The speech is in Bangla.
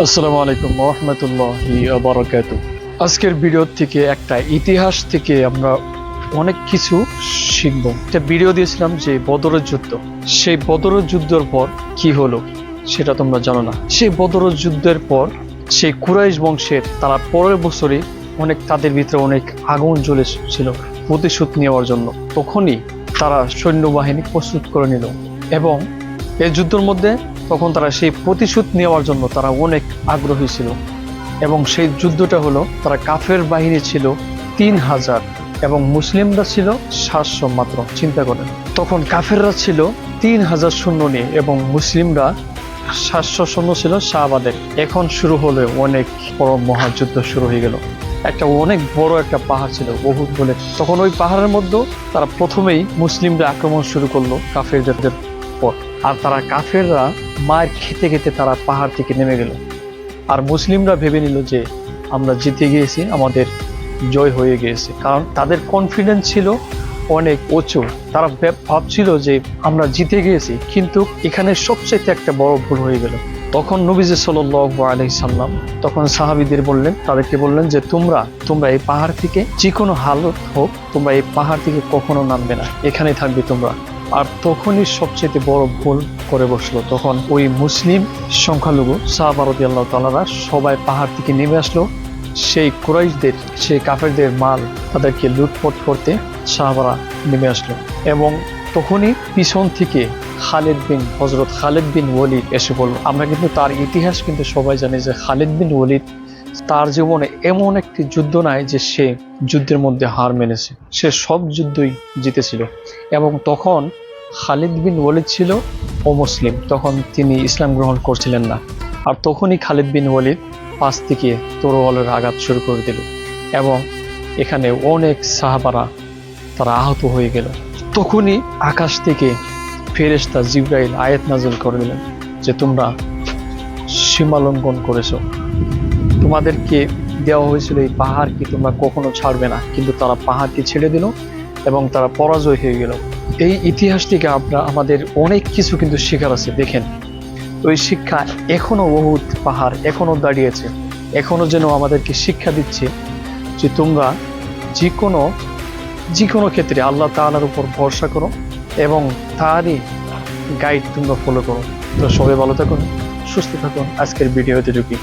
আসসালামু আলাইকুম ওয়া রাহমাতুল্লাহি ওয়া বারাকাতুহু। আজকের ভিডিও থেকে একটা ইতিহাস থেকে আমরা অনেক কিছু শিখব। একটা ভিডিও দিয়েছিলাম যে বদরের যুদ্ধ, সেই বদরের যুদ্ধের পর কি হলো সেটা তোমরা জানো না। সেই বদরের যুদ্ধের পর সেই কুরাইশ বংশের তারা পরের বছরই তাদের ভিতরে অনেক আগুন জ্বলেছিল প্রতিশোধ নেওয়ার জন্য। তখনই তারা সৈন্যবাহিনী প্রস্তুত করে নিল এবং এই যুদ্ধের মধ্যে তখন তারা সেই প্রতিশোধ নেওয়ার জন্য তারা অনেক আগ্রহী ছিল। এবং সেই যুদ্ধটা হলো, তারা কাফের বাহিনী ছিল 3000 এবং মুসলিমরা ছিল 700 মাত্র। চিন্তা করেন, তখন কাফেররা ছিল 3000 সৈন্য নিয়ে এবং মুসলিমরা 700 সৈন্য ছিল শাহবাদের। এখন শুরু হলো অনেক বড় মহাযুদ্ধ শুরু হয়ে গেল। অনেক বড় একটা পাহাড় ছিল বহুত বলে, তখন ওই পাহাড়ের মধ্যে তারা প্রথমেই মুসলিমরা আক্রমণ শুরু করলো কাফেরদের পর। আর তারা কাফেররা মার খেতে খেতে তারা পাহাড় থেকে নেমে গেল। আর মুসলিমরা ভেবে নিল যে আমরা জিতে গিয়েছি, আমাদের জয় হয়ে গিয়েছে, কারণ তাদের কনফিডেন্স ছিল অনেক উঁচু। তারা ভাবছিল যে আমরা জিতে গিয়েছি। কিন্তু এখানে সবচেয়ে একটা বড় ভুল হয়ে গেল। তখন নবীজি সাল্লাল্লাহু আলাইহি সাল্লাম তখন সাহাবীদের তাদেরকে বললেন যে তোমরা এই পাহাড় থেকে যে কোনো হালত হোক, তোমরা এই পাহাড় থেকে কখনো নামবে না, এখানেই থাকবে তোমরা। আর তখনই সবচেয়ে বড় ভুল করে বসলো। তখন ওই মুসলিম সংখ্যালঘু সাহাবা রাদিয়াল্লাহু তাআলা সবাই পাহাড় থেকে নেমে আসলো। সেই কুরাইশদের, সেই কাফেরদের মাল তাদেরকে লুটপাট করতে সাহাবারা নেমে আসলো। এবং তখনই পিছন থেকে হযরত খালিদ বিন ওয়ালিদ এসে বলল। আমরা কিন্তু তার ইতিহাস কিন্তু সবাই জানি যে খালিদ বিন ওয়ালিদ তার জীবনে এমন একটি যুদ্ধ নাই যে সে যুদ্ধের মধ্যে হার মেনেছে। সে সব যুদ্ধই জিতেছিল। এবং তখন খালিদ বিন ওয়ালিদ ছিল অমুসলিম, তখন তিনি ইসলাম গ্রহণ করছিলেন না। আর তখনই খালিদ বিন ওয়ালিদ পাশ থেকে তরোয়ালের আঘাত শুরু করে দিল এবং এখানে অনেক সাহাবারা তারা আহত হয়ে গেল। তখনই আকাশ থেকে ফেরেশতা জিবরাইল আয়াত নাযিল করে দিলেন যে তোমরা সীমা লঙ্ঘন করেছো, তোমাদেরকে দেওয়া হয়েছিল এই পাহাড়কে তোমরা কখনো ছাড়বে না। কিন্তু তারা পাহাড়কে ছেড়ে দিল এবং তারা পরাজয় হয়ে গেল। এই ইতিহাস থেকে আমাদের অনেক কিছু কিন্তু শেখার আছে। দেখেন, ওই শিক্ষা এখনো বহুত পাহাড় এখনো দাঁড়িয়েছে, এখনো যেন আমাদেরকে শিক্ষা দিচ্ছে যে তোমরা যে কোনো ক্ষেত্রে আল্লাহ তাআলার উপর ভরসা করো এবং তারই গাইড তোমরা ফলো করো। তো সবাই ভালো থাকুন, সুস্থ থাকুন। আজকের ভিডিওতে ঢুকি।